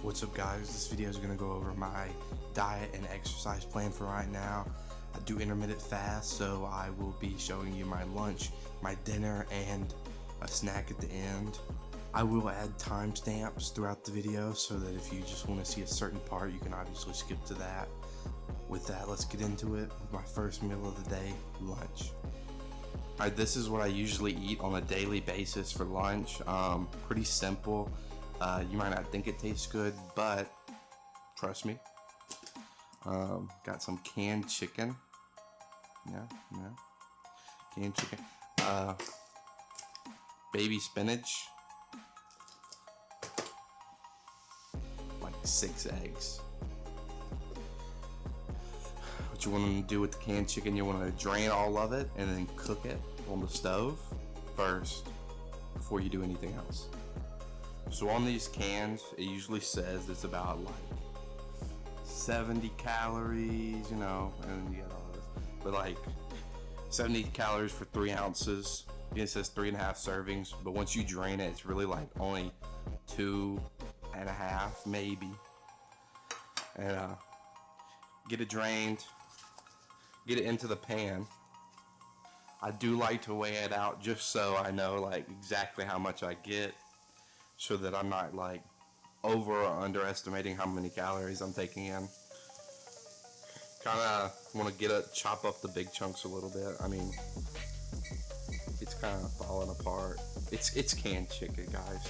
What's up guys, this video is going to go over my diet and exercise plan for right now. I do intermittent fast, so I will be showing you my lunch, my dinner, and a snack at the end. I will add timestamps throughout the video so that if you just want to see a certain part, you can obviously skip to that. With that, let's get into it with my first meal of the day, lunch. Alright, this is what I usually eat on a daily basis for lunch. Pretty simple. You might not think it tastes good, but trust me. Got some canned chicken. Yeah. Canned chicken. Baby spinach. Like 6 eggs. What you want to do with the canned chicken, you want to drain all of it and then cook it on the stove first before you do anything else. So on these cans, it usually says it's about like 70 calories, you know, and you get all this. But like 70 calories for 3 ounces. It says 3.5 servings, but once you drain it, it's really like only 2.5 maybe. And get it drained, get it into the pan. I do like to weigh it out just so I know like exactly how much I get, so that I'm not like over or underestimating how many calories I'm taking in. Kind of want to chop up the big chunks a little bit. I mean, it's kind of falling apart. It's canned chicken, guys.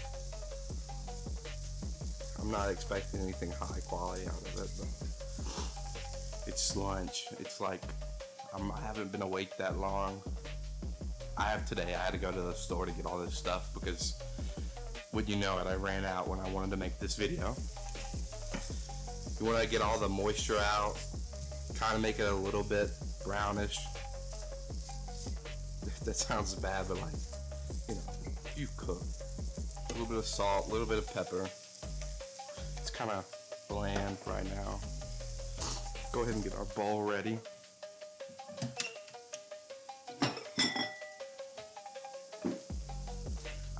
I'm not expecting anything high quality out of it, but it's lunch. It's like I haven't been awake that long. Today I had to go to the store to get all this stuff because, would you know it, I ran out when I wanted to make this video. You want to get all the moisture out, kind of make it a little bit brownish. That sounds bad, but like, you know, you cook. A little bit of salt, a little bit of pepper. It's kind of bland right now. Go ahead and get our bowl ready.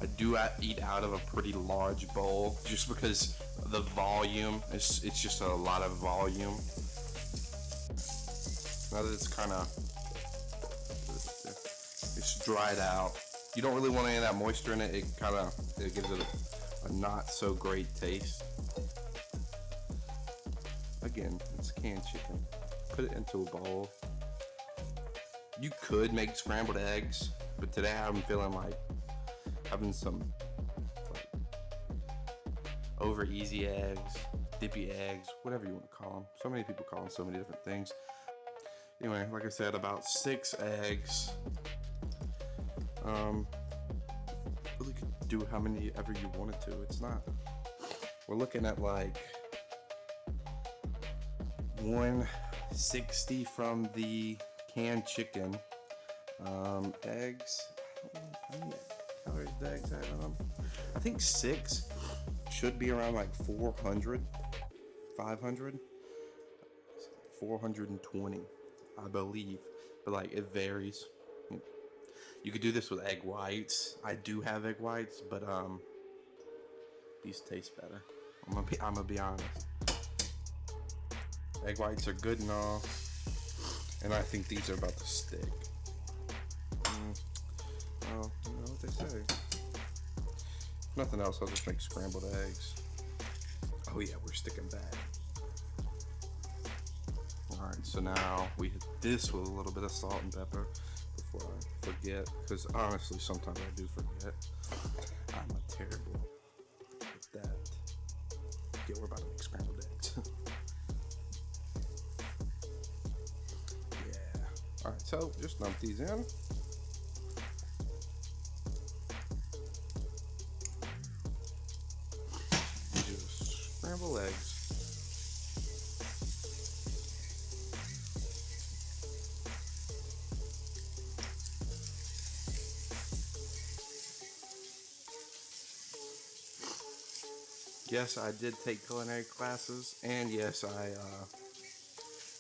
I do eat out of a pretty large bowl just because the volume, it's just a lot of volume. Now that it's kind of, it's dried out. You don't really want any of that moisture in it. It gives it a not so great taste. Again, it's canned chicken. Put it into a bowl. You could make scrambled eggs, but today I'm feeling like having some like over easy eggs, dippy eggs, whatever you want to call them. So many people call them so many different things. Anyway, like I said, about 6 eggs. Really could do how many ever you wanted to. It's not. We're looking at like 160 from the canned chicken. Eggs. How many calories the eggs have in them? I think 6 should be around like 400, 500, 420, I believe. But like it varies. You could do this with egg whites. I do have egg whites, but these taste better. I'm gonna be honest. Egg whites are good and all, and I think these are about to stick. Well, you know what they say. If nothing else, I'll just make scrambled eggs. Oh yeah, we're sticking bad. Alright, so now we hit this with a little bit of salt and pepper before I forget, because honestly, sometimes I do forget. I'm a terrible with that. Yeah, we're about to make scrambled eggs. Yeah. Alright, so just dump these in. Just scramble eggs. Yes, I did take culinary classes, and yes, I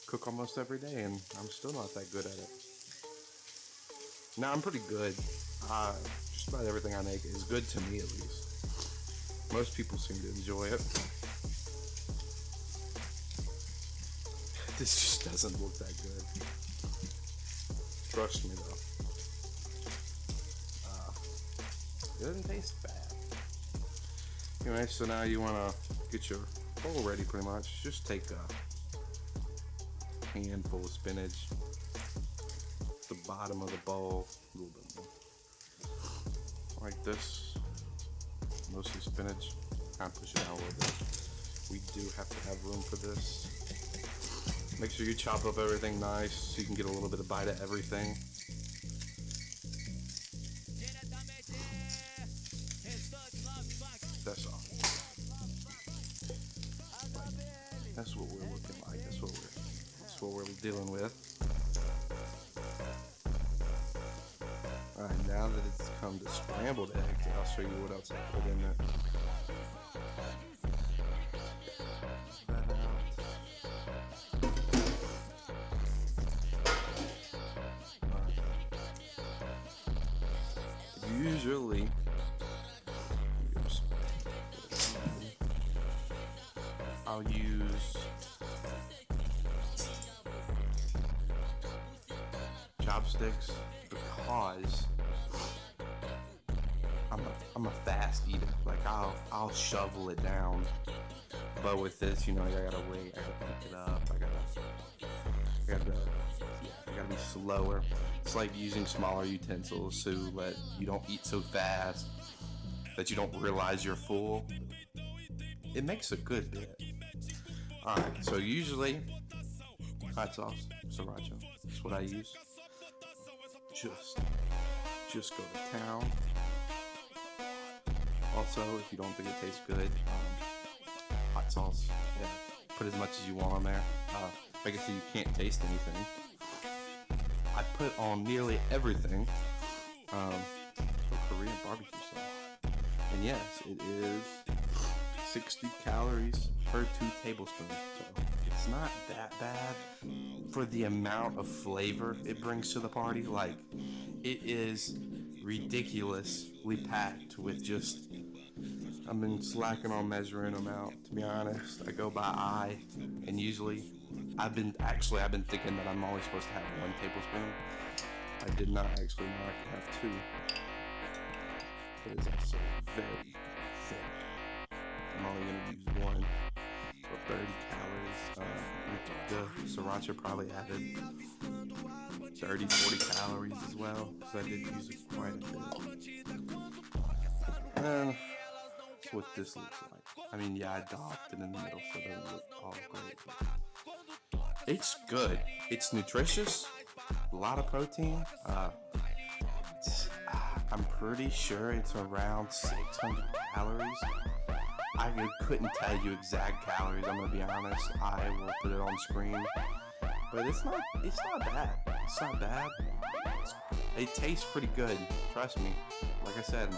cook almost every day, and I'm still not that good at it. Now, I'm pretty good. Just about everything I make is good to me, at least. Most people seem to enjoy it. This just doesn't look that good. Trust me though. It doesn't taste bad. Anyway, so now you want to get your bowl ready pretty much. Just take a handful of spinach. The bottom of the bowl, a little bit more. Like this. Mostly spinach. Kind of push it out a little bit. We do have to have room for this. Make sure you chop up everything nice so you can get a little bit of bite of everything. That's all. That's what we're looking like. That's what we're dealing with. Alright, now that it's come to scrambled eggs, I'll show you what else I put in there. Usually, I'll use chopsticks because I'm a fast eater. Like I'll shovel it down. But with this, you know, I gotta wait. I gotta pick it up. I gotta be slower. It's like using smaller utensils so that you don't eat so fast that you don't realize you're full. It makes a good bit. Alright, so usually hot sauce, sriracha. That's what I use. Just go to town. Also, if you don't think it tastes good, hot sauce. Yeah, put as much as you want on there. Like I said, you can't taste anything. I put on nearly everything. Korean barbecue sauce. And yes, it is 60 calories per 2 tablespoons. So it's not that bad for the amount of flavor it brings to the party. Like, it is ridiculously packed with just... I've been slacking on measuring them out, to be honest. I go by eye, and usually I've been thinking that I'm only supposed to have 1 tablespoon. I did not actually know I could have 2. It is also very thick. I'm only going to use 1. So 30 calories. The sriracha probably added 30, 40 calories as well, because I did use it quite a bit. And that's what this looks like. I mean, yeah, I docked it in the middle, so it doesn't look all great. It's good. It's nutritious. A lot of protein. I'm pretty sure it's around 600 calories. I couldn't tell you exact calories. I'm gonna be honest. I will put it on screen, but it's not bad. It's not bad. It tastes pretty good. Trust me. Like I said,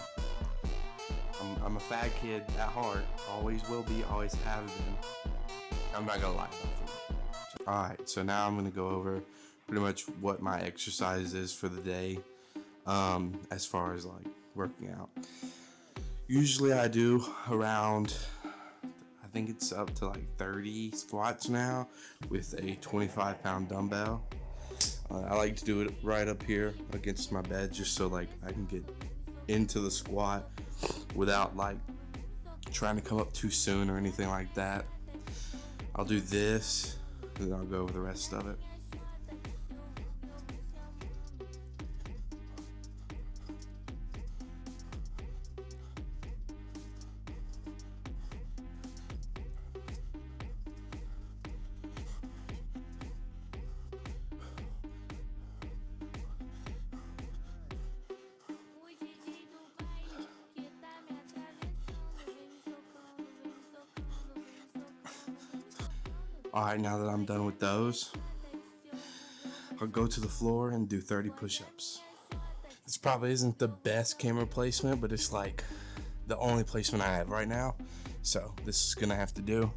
I'm a fat kid at heart. Always will be. Always have been. I'm not gonna lie about it. Alright, so now I'm gonna go over pretty much what my exercise is for the day. As far as like working out. Usually I do around, I think it's up to like 30 squats now with a 25-pound dumbbell. I like to do it right up here against my bed just so like I can get into the squat without like trying to come up too soon or anything like that. I'll do this and then I'll go over the rest of it. Alright, now that I'm done with those, I'll go to the floor and do 30 push-ups. This probably isn't the best camera placement, but it's like the only placement I have right now. So this is gonna have to do.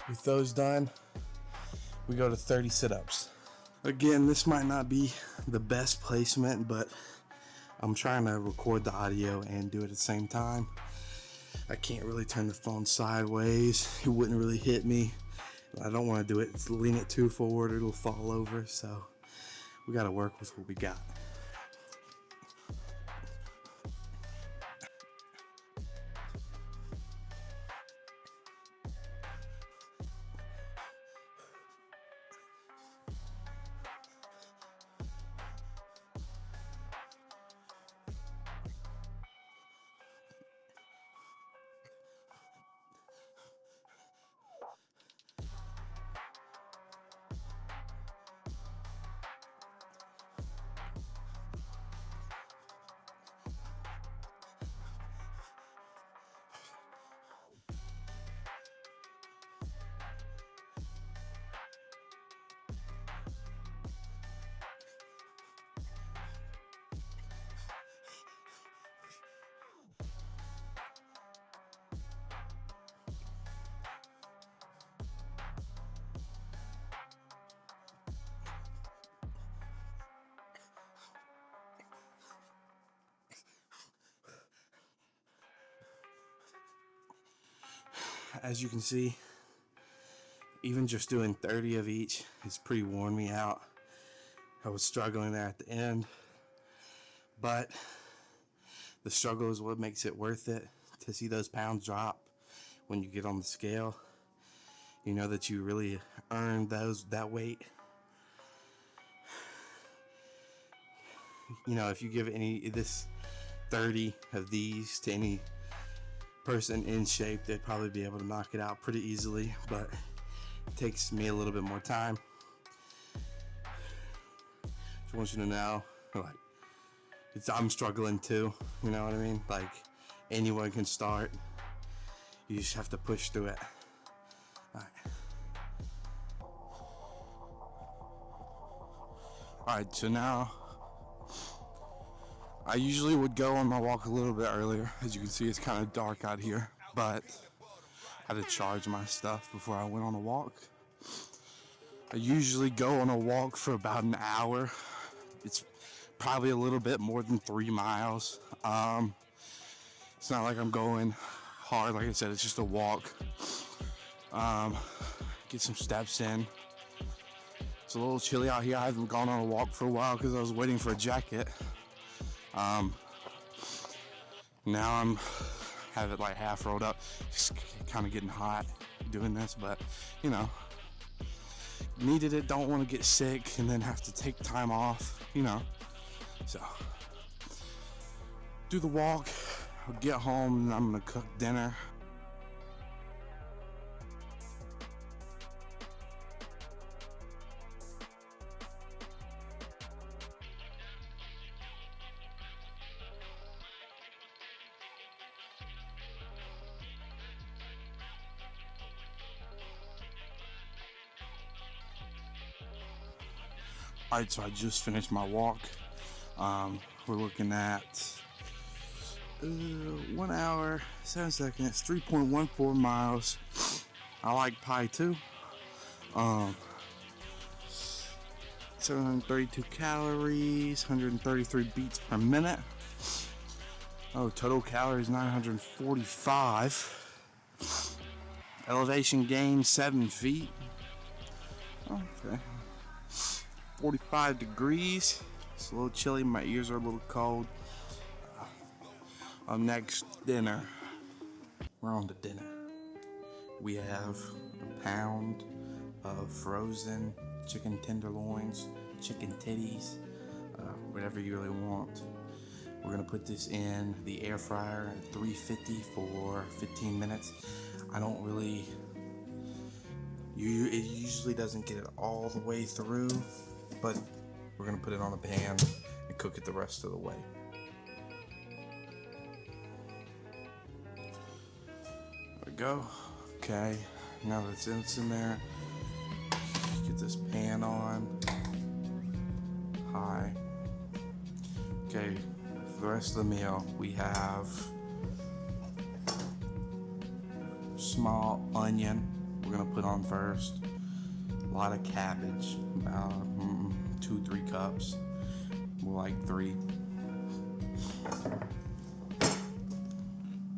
With those done, we go to 30 sit-ups. Again, this might not be the best placement, but I'm trying to record the audio and do it at the same time. I can't really turn the phone sideways. It wouldn't really hit me. I don't want to do it. Lean it too forward, it'll fall over. So we got to work with what we got. As you can see, even just doing 30 of each has pretty worn me out. I was struggling there at the end, but the struggle is what makes it worth it. To see those pounds drop when you get on the scale, you know that you really earned that weight. You know, if you give this 30 of these to any person in shape, they'd probably be able to knock it out pretty easily, but it takes me a little bit more time. Just want you to know, like, I'm struggling too, you know what I mean? Like, anyone can start. You just have to push through it. Alright, so now I usually would go on my walk a little bit earlier. As you can see, it's kind of dark out here, but I had to charge my stuff before I went on a walk. I usually go on a walk for about an hour. It's probably a little bit more than 3 miles. It's not like I'm going hard. Like I said, it's just a walk. Get some steps in. It's a little chilly out here. I haven't gone on a walk for a while because I was waiting for a jacket. Now I'm have it like half rolled up, just kind of getting hot doing this, but you know, needed it. Don't want to get sick and then have to take time off, you know. So do the walk. I'll get home and I'm gonna cook dinner. Alright, so I just finished my walk. We're looking at 1 hour, 7 seconds, 3.14 miles. I like pie too. 732 calories, 133 beats per minute. Oh, total calories 945. Elevation gain 7 feet. Okay. 45 degrees. It's a little chilly. My ears are a little cold. Next, dinner. We're on to dinner. We have a pound of frozen chicken tenderloins, chicken titties, whatever you really want. We're gonna put this in the air fryer at 350 for 15 minutes. I don't really, it usually doesn't get it all the way through, but we're gonna put it on a pan and cook it the rest of the way. There we go. Okay, now that it's in there, get this pan on high. Okay, for the rest of the meal, we have small onion, we're gonna put on first. A lot of cabbage, about 2-3 cups, more like 3.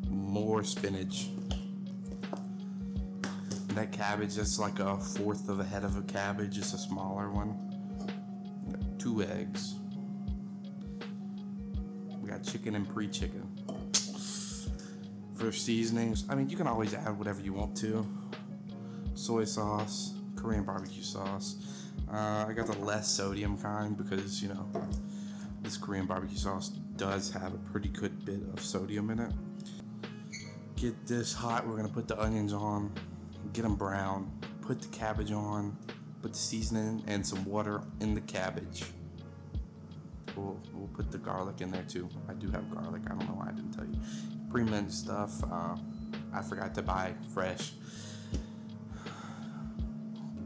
More spinach. That cabbage, that's like 1/4 of a head of a cabbage, it's a smaller one. 2 eggs. We got chicken and pre-chicken. For seasonings, I mean, you can always add whatever you want to. Soy sauce, Korean barbecue sauce. I got the less sodium kind because, you know, this Korean barbecue sauce does have a pretty good bit of sodium in it. Get this hot, we're gonna put the onions on, get them brown, put the cabbage on, put the seasoning and some water in the cabbage. We'll put the garlic in there too. I do have garlic, I don't know why I didn't tell you. Pre-minced stuff, I forgot to buy fresh.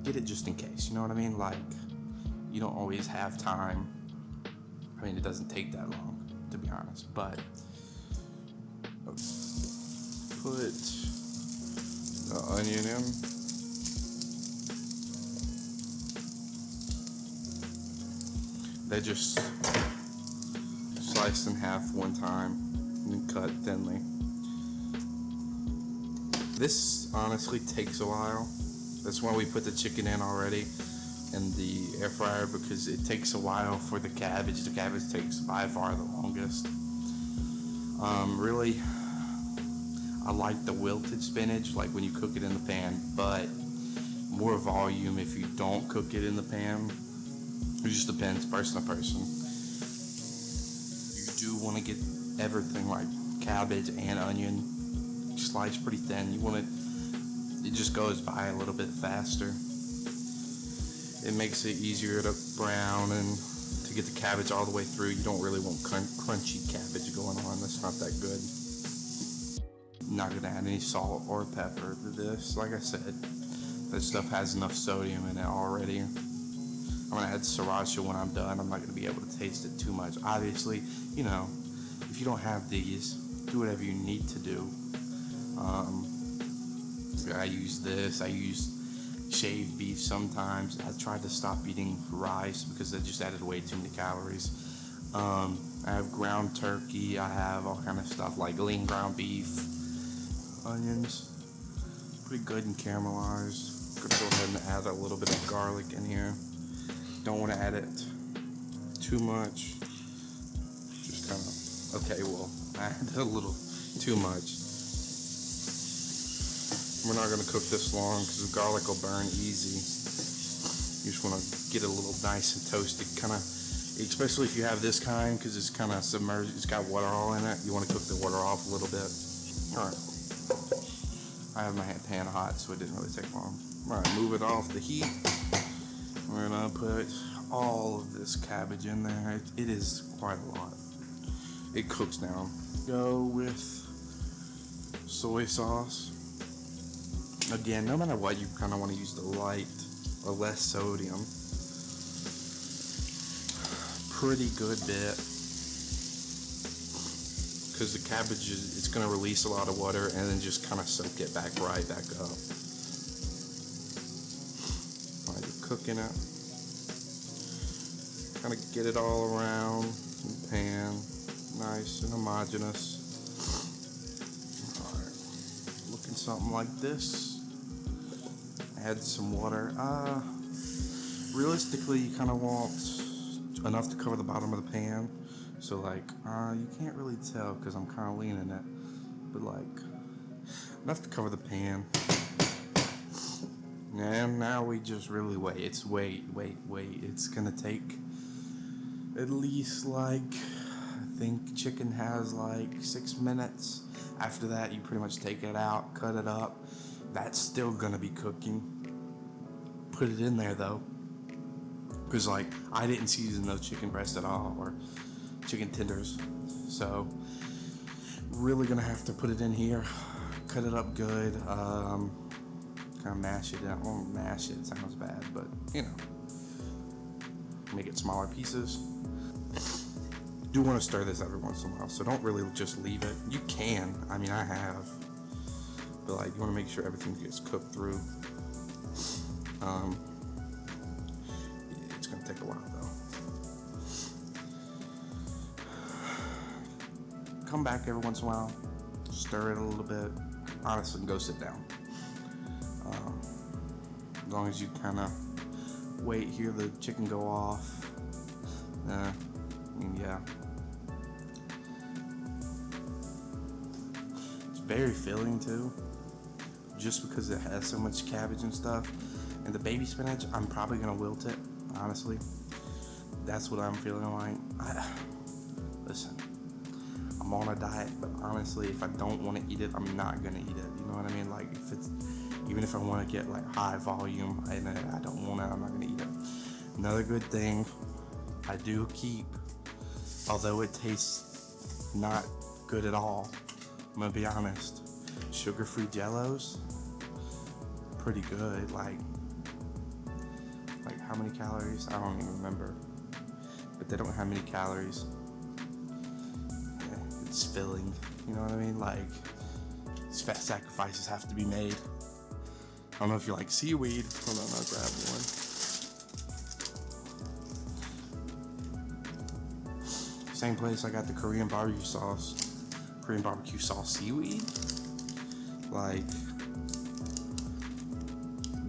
Get it just in case, you know what I mean? Like, you don't always have time. I mean, it doesn't take that long, to be honest, but put the onion in. They just sliced in half one time and cut thinly. This honestly takes a while. That's why we put the chicken in already in the air fryer, because it takes a while for the cabbage. The cabbage takes by far the longest. Really, I like the wilted spinach, like when you cook it in the pan, but more volume if you don't cook it in the pan. It just depends, person to person. You do want to get everything like cabbage and onion sliced pretty thin. You want it just goes by a little bit faster. It makes it easier to brown and to get the cabbage all the way through. You don't really want crunchy cabbage going on. That's not that good. I'm not gonna add any salt or pepper to this. Like I said, that stuff has enough sodium in it already. I'm gonna add sriracha when I'm done. I'm not gonna be able to taste it too much. Obviously, you know, if you don't have these, do whatever you need to do. I use this. I use shaved beef sometimes. I tried to stop eating rice because it just added way too many calories. I have ground turkey. I have all kind of stuff like lean ground beef, onions, pretty good and caramelized. Gonna go ahead and add a little bit of garlic in here. Don't want to add it too much. Just kind of, okay, well, I added a little too much. We're not going to cook this long because the garlic will burn easy. You just want to get it a little nice and toasted, kind of, especially if you have this kind, because it's kind of submerged, it's got water all in it. You want to cook the water off a little bit. All right. I have my pan hot, so it didn't really take long. All right, move it off the heat. We're going to put all of this cabbage in there. It is quite a lot. It cooks down. Go with soy sauce. Again, no matter what, you kind of want to use the light or less sodium. Pretty good bit, because the cabbage it's going to release a lot of water and then just kind of soak it right back up. While you're cooking it, kind of get it all around the pan, nice and homogeneous. All right, looking something like this. Add some water. Realistically, you kind of want enough to cover the bottom of the pan. So like, you can't really tell because I'm kind of leaning it, but like, enough to cover the pan. And now we just really wait. It's wait. It's gonna take at least like, I think chicken has like 6 minutes. After that, you pretty much take it out, cut it up. That's still gonna be cooking. Put it in there though, because like I didn't season those chicken breasts at all or chicken tenders, so really gonna have to put it in here, cut it up good, kind of mash it down. Well, mash it sounds bad, but you know, make it smaller pieces. Do want to stir this every once in a while, so don't really just leave it. You can, I mean I have, but like you want to make sure everything gets cooked through. It's gonna take a while though. Come back every once in a while, stir it a little bit. Honestly, go sit down. As long as you kind of wait, hear the chicken go off. Yeah. It's very filling too, just because it has so much cabbage and stuff. And the baby spinach, I'm probably gonna wilt it, honestly. That's what I'm feeling like. Listen, I'm on a diet, but honestly, if I don't want to eat it, I'm not gonna eat it. You know what I mean? Like, even if I want to get like high volume and I don't want it, I'm not gonna eat it. Another good thing I do keep, although it tastes not good at all, I'm gonna be honest, sugar-free Jellos, pretty good. Like how many calories? I don't even remember, but they don't have many calories. It's filling, you know what I mean? Like, these fat sacrifices have to be made. I don't know if you like seaweed. Hold on, I'll grab one. Same place I got the Korean barbecue sauce seaweed. Like,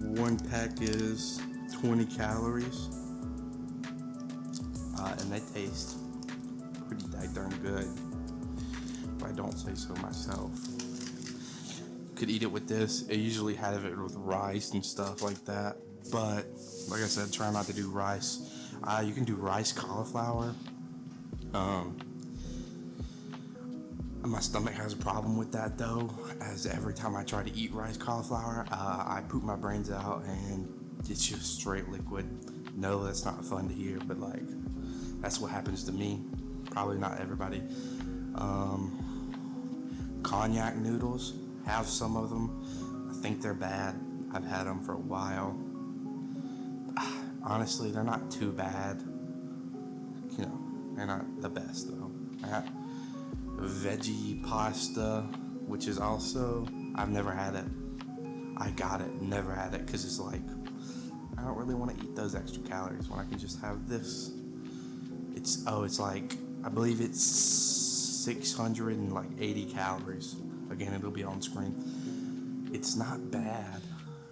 one pack is 20 calories, and they taste pretty darn good, if I don't say so myself. You could eat it with this. I usually have it with rice and stuff like that, but like I said, try not to do rice. You can do rice cauliflower. My stomach has a problem with that though, as every time I try to eat rice cauliflower, I poop my brains out and it's just straight liquid. No, that's not fun to hear, but like, that's what happens to me. Probably not everybody. Cognac noodles, have some of them. I think they're bad. I've had them for a while. Honestly, they're not too bad. You know, they're not the best though. Veggie pasta, which is also, I've never had it. I got it, never had it, because it's like, I don't really want to eat those extra calories when I can just have this. It's like, I believe it's 680 calories. Again, it'll be on screen. It's not bad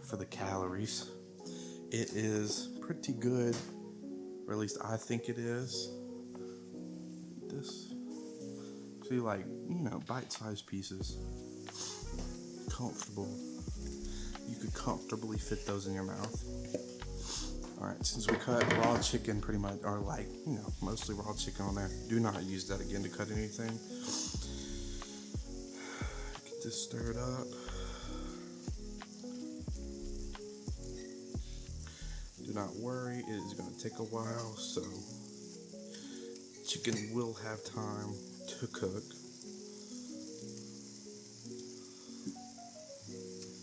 for the calories. It is pretty good, or at least I think it is. This. See, like, you know, bite-sized pieces. Comfortable. You could comfortably fit those in your mouth. Alright, since we cut raw chicken pretty much, or like, you know, mostly raw chicken on there, do not use that again to cut anything. Get this stirred up. Do not worry, it is going to take a while, so chicken will have time to cook.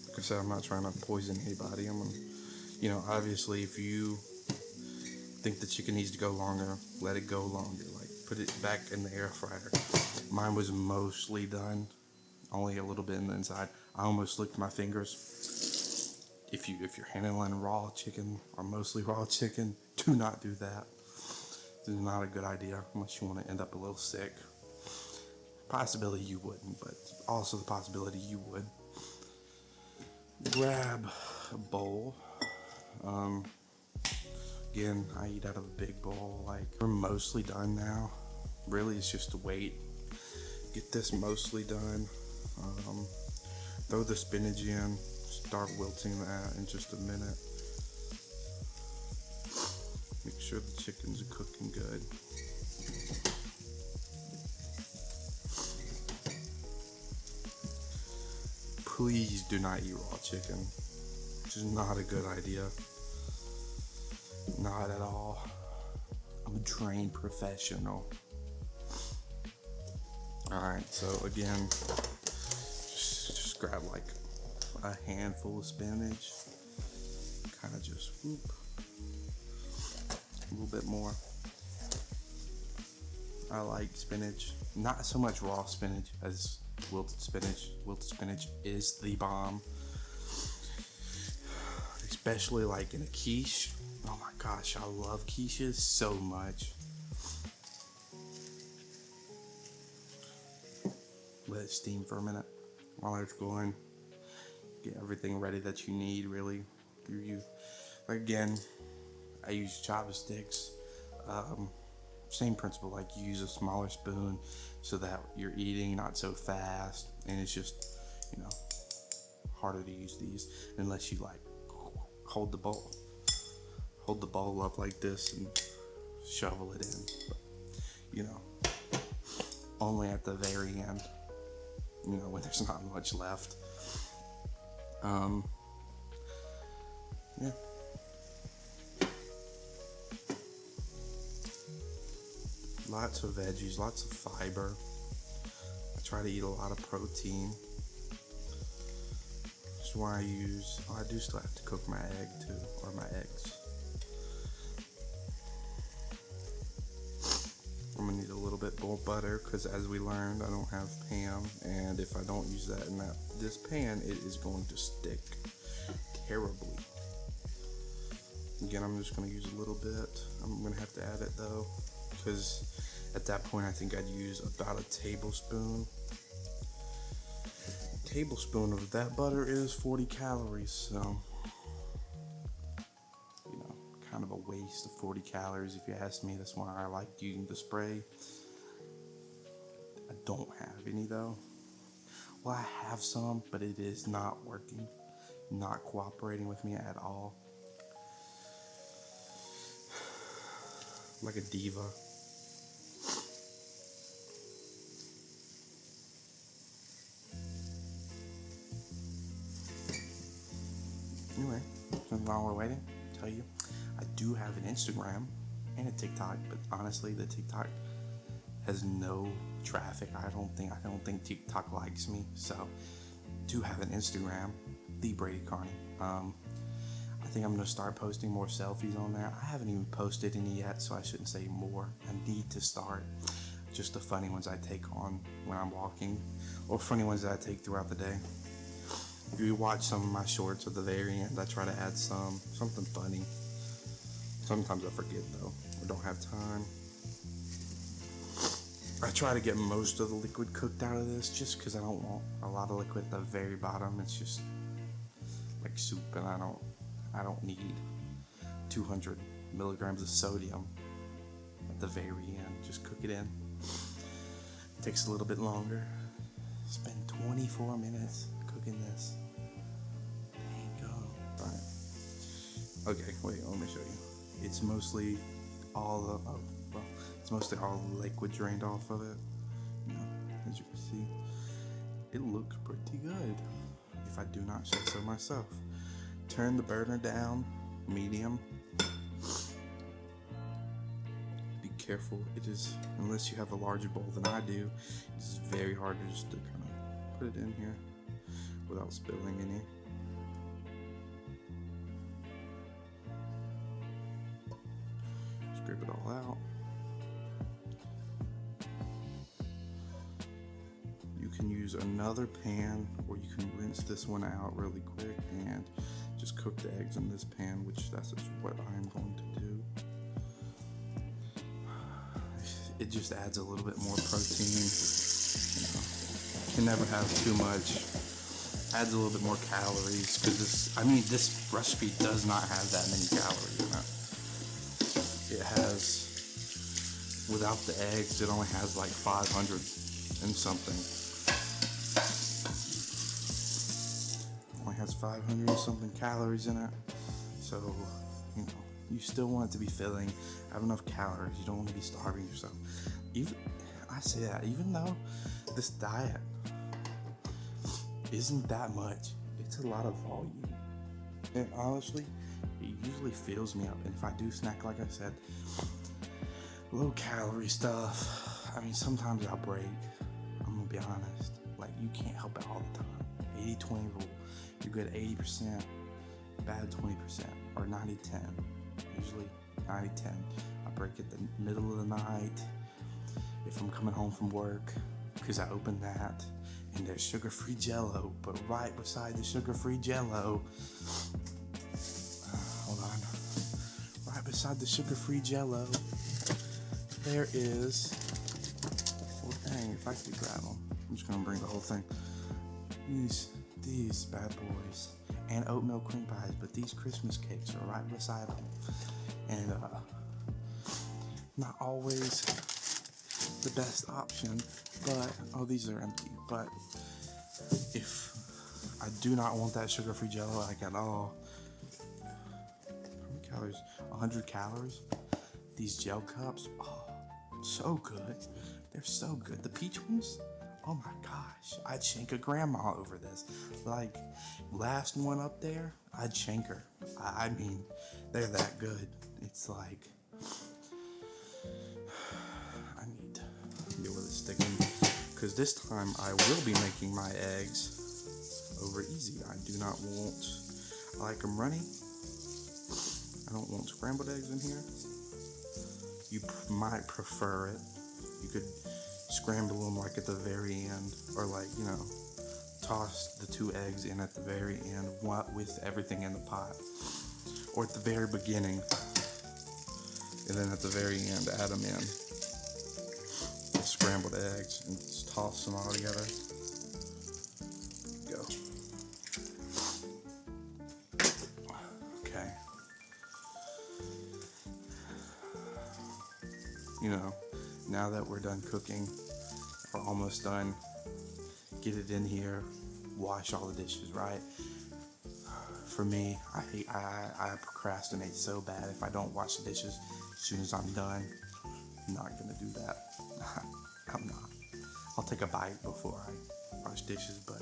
Like I said, I'm not trying to poison anybody. You know, obviously, if you think the chicken needs to go longer, let it go longer. Like, put it back in the air fryer. Mine was mostly done, only a little bit in the inside. I almost licked my fingers. If you're handling raw chicken or mostly raw chicken, do not do that. This is not a good idea unless you want to end up a little sick. Possibility you wouldn't, but also the possibility you would. Grab a bowl. Again, I eat out of a big bowl. Like, we're mostly done now. Really, it's just to wait. Get this mostly done. Throw the spinach in. Start wilting that in just a minute. Make sure the chickens are cooking good. Please do not eat raw chicken. Which is not a good idea. Not at all. I'm a trained professional. Alright, so again, just grab like a handful of spinach. Kind of just whoop. A little bit more. I like spinach. Not so much raw spinach as wilted spinach. Wilted spinach is the bomb. especially like in a quiche. Oh my gosh, I love quiches so much. Let it steam for a minute while it's going. Get everything ready that you need, really. Again, I use chopsticks. Same principle, like you use a smaller spoon so that you're eating not so fast, and it's just, harder to use these unless you like hold the bowl up like this and shovel it in. But, only at the very end, when there's not much left. Yeah. Lots of veggies, lots of fiber. I try to eat a lot of protein. That's why I do still have to cook my egg too, or my eggs. I'm gonna need a little bit more butter because, as we learned, I don't have Pam, and if I don't use that in this pan, it is going to stick terribly. Again, I'm just gonna use a little bit. I'm gonna have to add it though, because at that point I think I'd use about a tablespoon. Tablespoon of that butter is 40 calories, so kind of a waste of 40 calories if you ask me. That's why I like using the spray. I don't have any though. Well, I have some, but it is not working, not cooperating with me at all. Like a diva. Anyway, so while we're waiting, I'll tell you, I do have an Instagram and a TikTok, but honestly, the TikTok has no traffic. I don't think TikTok likes me, so I do have an Instagram, The Brady Carney. I think I'm gonna start posting more selfies on there. I haven't even posted any yet, so I shouldn't say more. I need to start. Just the funny ones I take on when I'm walking, or funny ones that I take throughout the day. If you watch some of my shorts at the very end, I try to add something funny. Sometimes I forget though, or don't have time. I try to get most of the liquid cooked out of this just because I don't want a lot of liquid at the very bottom. It's just like soup, and I don't need 200 milligrams of sodium at the very end. Just cook it in. It takes a little bit longer. Spend 24 minutes cooking this. Dang go. Alright. Okay, wait, let me show you. It's mostly all the liquid drained off of it. As you can see, it looks pretty good, if I do not say so myself. Turn the burner down, medium. Be careful, it is, unless you have a larger bowl than I do, it's very hard to just kind of put it in here without spilling any. Scrape it all out. You can use another pan, or you can rinse this one out really quick and just cook the eggs in this pan, which that's what I'm going to do. It just adds a little bit more protein. Can never have too much. Adds a little bit more calories, because this recipe does not have that many calories in it. It has, without the eggs, it only has like 500 and something. Only has 500 and something calories in it. So, you still want it to be filling, have enough calories. You don't want to be starving yourself. Even though this diet isn't that much, it's a lot of volume. And honestly, it usually fills me up. And if I do snack, like I said, low calorie stuff, sometimes I'll break. I'm gonna be honest. Like, you can't help it all the time. 80-20 rule. You're good 80%, bad 20%, or 90-10. Usually 90-10. I break at the middle of the night if I'm coming home from work, because I open that and there's sugar-free Jello, but right beside the sugar-free Jello inside the sugar-free Jello, there is, well dang, if I could grab them, I'm just gonna bring the whole thing. These bad boys, and oat milk cream pies, but these Christmas cakes are right beside them. And not always the best option, but oh, these are empty. But if I do not want that sugar-free Jello like at all, how many calories? 100 calories. These gel cups, oh, so good. They're so good. The peach ones, oh my gosh, I'd shank a grandma over this. Like, last one up there, I'd shank her. I mean, they're that good. It's like, I need to deal with it sticking, because this time I will be making my eggs over easy. I do not want, I like them runny. I don't want scrambled eggs in here. You might prefer it. You could scramble them like at the very end, or like, you know, toss the 2 eggs in at the very end with everything in the pot, or at the very beginning, and then at the very end add them in the scrambled eggs and just toss them all together. Go. Okay. You know, now that we're done cooking, we're almost done, get it in here, wash all the dishes, right? For me, I procrastinate so bad. If I don't wash the dishes as soon as I'm done, I'm not gonna do that. I'm not. I'll take a bite before I wash dishes, but,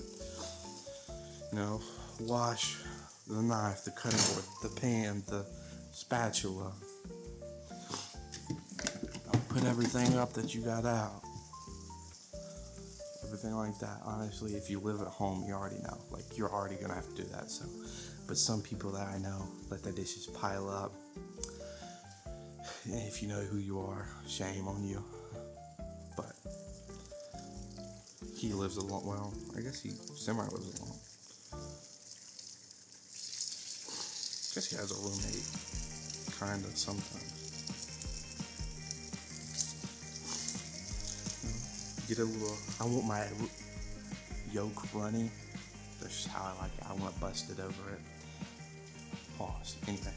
you know, wash the knife, the cutting board, the pan, the spatula. Put everything up that you got out. Everything like that. Honestly, if you live at home, you already know. Like, you're already gonna have to do that. So, but some people that I know let their dishes pile up. If you know who you are, shame on you. But he lives alone. Well, I guess he semi-lives alone. I guess he has a roommate, kinda sometimes. Get a little, I want my yolk runny. That's just how I like it. I want to bust it over it. Pause. Anyway.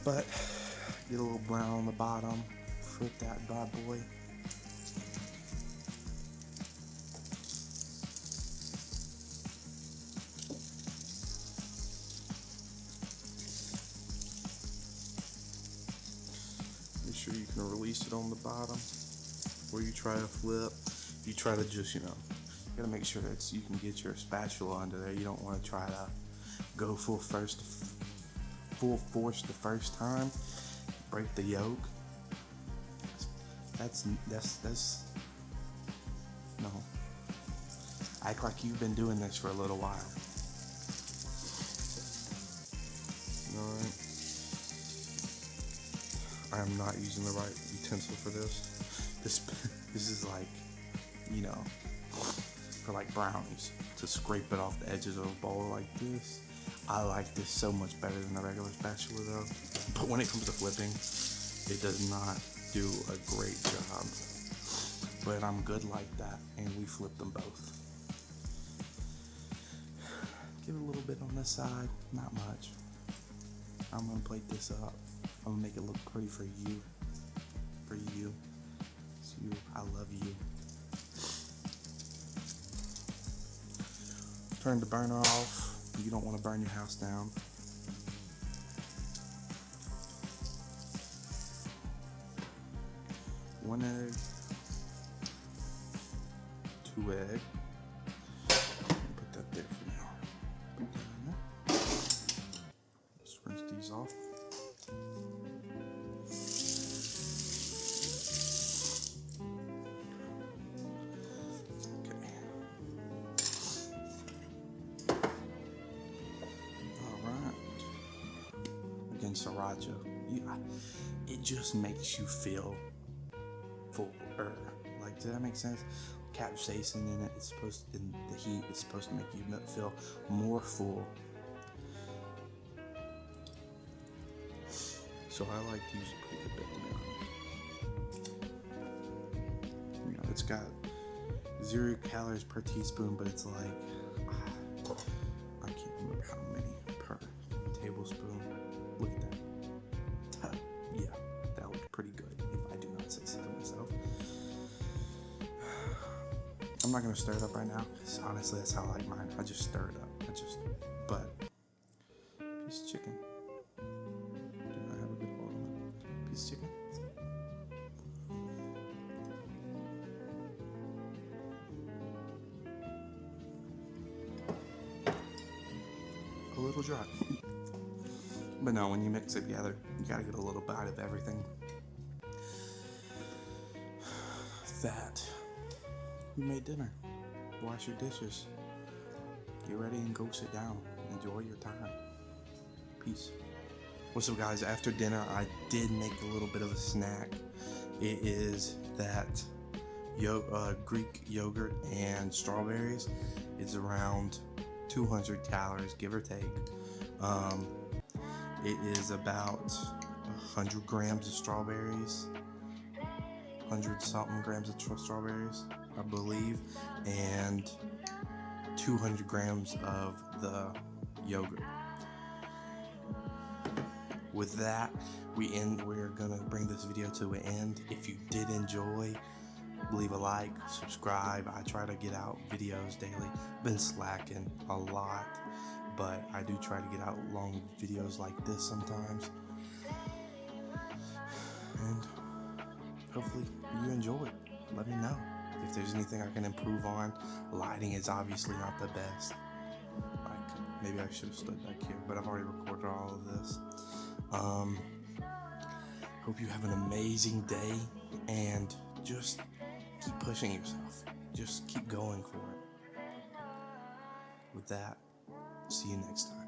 But, get a little brown on the bottom. Flip that bad boy. Make sure you can release it on the bottom. Or you try to flip, you try to just, you know, you gotta make sure that you can get your spatula under there. You don't want to try to go full force the first time, break the yolk. That's no. Act like you've been doing this for a little while. Alright. I am not using the right utensil for this. This is like, you know, for like brownies, to scrape it off the edges of a bowl like this. I like this so much better than the regular spatula though. But when it comes to flipping, it does not do a great job. But I'm good like that, and we flip them both. Give it a little bit on this side, not much. I'm gonna plate this up. I'm gonna make it look pretty for you. For you. You, I love you. Turn the burner off. You don't want to burn your house down. One egg, 2 egg. Put that there for now. Put that in there. Just rinse these off. Sriracha, it just makes you feel fuller. Like, does that make sense? Capsaicin in it, it's supposed to, in the heat, it's supposed to make you feel more full. so I like to use a pretty good bit, to be honest. You know, it's got 0 calories per teaspoon, but it's like, I can't remember how many per tablespoon. Look at that. Yeah, that looked pretty good, if I do not say so myself. I'm not gonna stir it up right now, because honestly, that's how I like mine. I just stir it up. But piece of chicken. Do not have a good hold on that. Piece of chicken. A little dry. But no, when you mix it together, you gotta get a little bite of everything. That. We made dinner. Wash your dishes. Get ready and go sit down. Enjoy your time. Peace. What's up, guys? After dinner, I did make a little bit of a snack. It is that Greek yogurt and strawberries. It's around 200 calories, give or take. It is about 100 grams of strawberries, 100 something grams of strawberries, I believe, and 200 grams of the yogurt. With that, we're gonna bring this video to an end. If you did enjoy, leave a like, subscribe. I try to get out videos daily. Been slacking a lot, but I do try to get out long videos like this sometimes. And hopefully you enjoy. Let me know if there's anything I can improve on. Lighting is obviously not the best. Like, maybe I should have stood back here, but I've already recorded all of this. Hope you have an amazing day, and just keep pushing yourself. Just keep going for it. With that, see you next time.